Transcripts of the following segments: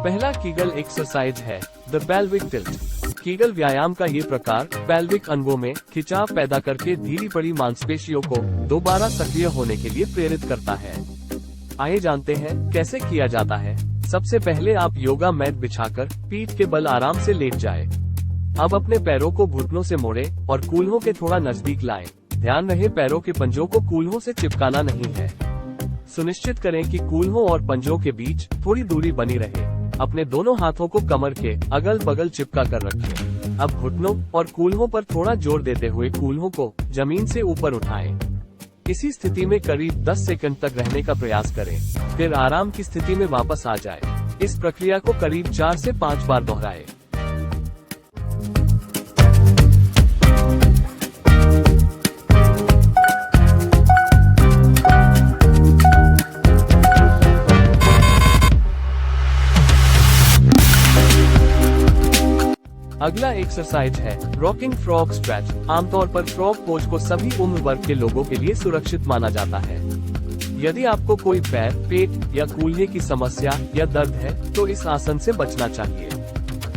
पहला Kegel exercise है the pelvic tilt. Kegel व्यायाम का ये प्रकार पेल्विक अंगों में खिंचाव पैदा करके ढीली पड़ी मांसपेशियों को दोबारा सक्रिय होने के लिए प्रेरित करता है। आइए जानते हैं कैसे किया जाता है। सबसे पहले आप योगा मैट बिछाकर पीठ के बल आराम से लेट जाएं। अब अपने पैरों को घुटनों से मोड़ें और कूल्हों के थोड़ा नजदीक लाएं। ध्यान रहे पैरों के पंजों को कूल्हों से चिपकाना नहीं है। सुनिश्चित करें कि कूल्हों और पंजों के बीच थोड़ी दूरी बनी रहे। अपने दोनों हाथों को कमर के अगल बगल चिपका कर रखें। अब घुटनों और कूल्हों पर थोड़ा जोर देते हुए कूल्हों को जमीन से ऊपर उठाएं। इसी स्थिति में करीब 10 सेकंड तक रहने का प्रयास करें, फिर आराम की स्थिति में वापस आ जाएं। इस प्रक्रिया को करीब 4 से 5 बार दोहराएं। अगला एक्सरसाइज है रॉकिंग फ्रॉग स्ट्रेच। आमतौर पर फ्रॉग पोज को सभी उम्र वर्ग के लोगों के लिए सुरक्षित माना जाता है। यदि आपको कोई पैर, पेट या कूल्हे की समस्या या दर्द है तो इस आसन से बचना चाहिए।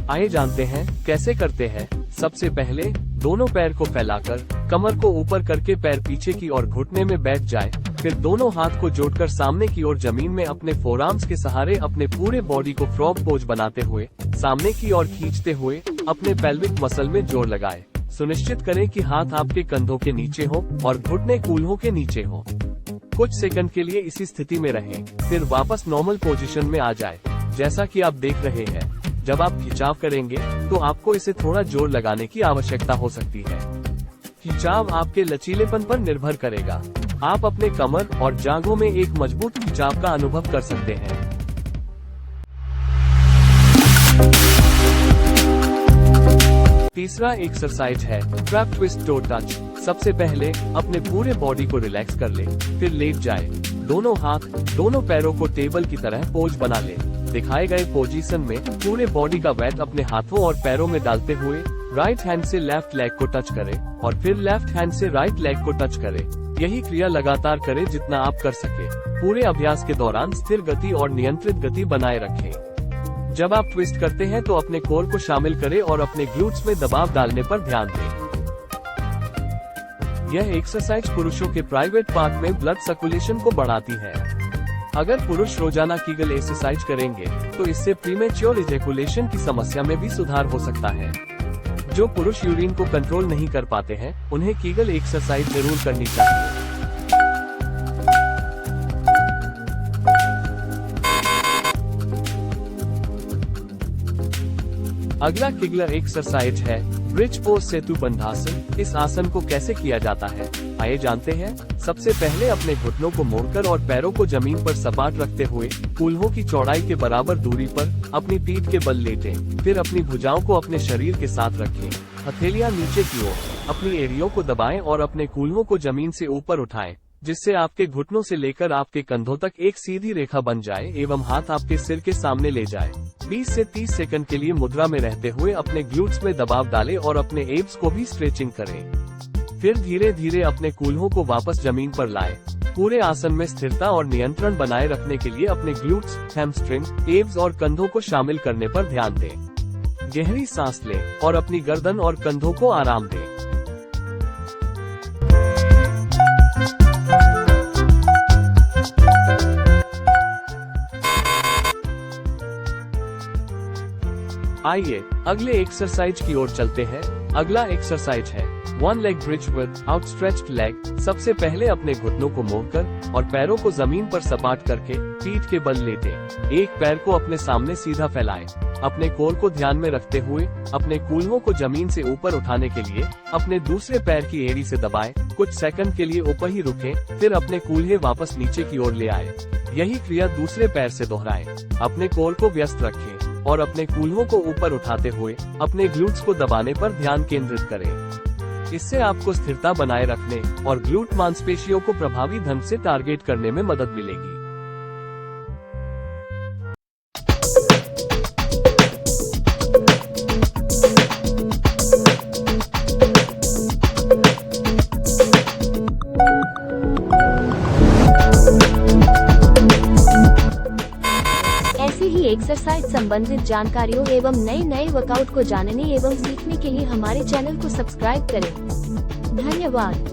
आइए जानते हैं कैसे करते हैं। सबसे पहले दोनों पैर को फैलाकर कमर को ऊपर करके पैर पीछे की ओर घुटने में बैठ जाए। फिर दोनों हाथ को जोड़कर सामने की ओर जमीन में अपने फोरआर्म्स के सहारे अपने पूरे बॉडी को फ्रॉग पोज बनाते हुए सामने की ओर खींचते हुए अपने पेल्विक मसल में जोर लगाए। सुनिश्चित करें कि हाथ आपके कंधों के नीचे हो और घुटने कूल्हों के नीचे हो। कुछ सेकंड के लिए इसी स्थिति में रहें, फिर वापस नॉर्मल पोजीशन में आ जाए। जैसा कि आप देख रहे हैं, जब आप खिंचाव करेंगे तो आपको इसे थोड़ा जोर लगाने की आवश्यकता हो सकती है। खिंचाव आपके लचीलेपन पर निर्भर करेगा। आप अपने कमर और जांघों में एक मजबूत खिंचाव का अनुभव कर सकते हैं। तीसरा एक्सरसाइज है ट्रैप ट्विस्ट टो टच। सबसे पहले अपने पूरे बॉडी को रिलैक्स कर ले, फिर लेट जाए। दोनों हाथ दोनों पैरों को टेबल की तरह पोज बना ले। दिखाए गए पोजीशन में पूरे बॉडी का वेट अपने हाथों और पैरों में डालते हुए राइट हैंड से लेफ्ट लेग को टच करें और फिर लेफ्ट हैंड से राइट लेग को टच करें। यही क्रिया लगातार करें जितना आप कर सके। पूरे अभ्यास के दौरान स्थिर गति और नियंत्रित गति बनाए रखें। जब आप ट्विस्ट करते हैं तो अपने कोर को शामिल करें और अपने ग्लूट्स में दबाव डालने पर ध्यान दें। यह एक्सरसाइज पुरुषों के प्राइवेट पार्ट में ब्लड सर्कुलेशन को बढ़ाती है। अगर पुरुष रोजाना कीगल एक्सरसाइज करेंगे तो इससे प्रीमेच्योर इजैकुलेशन की समस्या में भी सुधार हो सकता है। जो पुरुष यूरिन को कंट्रोल नहीं कर पाते हैं, उन्हें कीगल एक्सरसाइज जरूर करनी चाहिए। अगला कीगलर एक्सरसाइज है ब्रिज पोज सेतु बंधासन। इस आसन को कैसे किया जाता है, आइए जानते हैं। सबसे पहले अपने घुटनों को मोड़कर और पैरों को जमीन पर सपाट रखते हुए कूल्हों की चौड़ाई के बराबर दूरी पर अपनी पीठ के बल लेटें। फिर अपनी भुजाओं को अपने शरीर के साथ रखें। हथेलियां नीचे की ओर अपनी एड़ियों को दबाएं और अपने कूल्हों को जमीन से ऊपर उठाएं, जिससे आपके घुटनों से लेकर आपके कंधों तक एक सीधी रेखा बन जाए एवं हाथ आपके सिर के सामने ले जाए। 20 से 30 सेकंड के लिए मुद्रा में रहते हुए अपने ग्लूट्स में दबाव डालें और अपने एब्स को भी स्ट्रेचिंग करें। फिर धीरे धीरे अपने कूल्हों को वापस जमीन पर लाएं। पूरे आसन में स्थिरता और नियंत्रण बनाए रखने के लिए अपने ग्लूट्स, हैमस्ट्रिंग, एब्स और कंधों को शामिल करने पर ध्यान दें। गहरी सांस लें और अपनी गर्दन और कंधों को आराम दें। आइए अगले एक्सरसाइज की ओर चलते हैं। अगला एक्सरसाइज है one leg bridge with outstretched leg. सबसे पहले अपने घुटनों को मोड़कर और पैरों को जमीन पर सपाट करके पीठ के बल लेटें। एक पैर को अपने सामने सीधा फैलाएं। अपने कोर को ध्यान में रखते हुए अपने कूल्हों को जमीन से ऊपर उठाने के लिए अपने दूसरे पैर की एड़ी से दबाएं। कुछ सेकंड के लिए ऊपर ही रुकें, फिर अपने कूल्हे वापस नीचे की ओर ले आए। यही क्रिया दूसरे पैर से दोहराएं। अपने कोर को व्यस्त रखें और अपने कूल्हों को ऊपर उठाते हुए अपने ग्लूट्स को दबाने पर ध्यान केंद्रित करें। इससे आपको स्थिरता बनाए रखने और ग्लूट मांसपेशियों को प्रभावी ढंग से टारगेट करने में मदद मिलेगी। ऐसे ही एक्सरसाइज संबंधित जानकारियों एवं नए नए वर्कआउट को जानने एवं सीखने के लिए हमारे चैनल को सब्सक्राइब करें। धन्यवाद।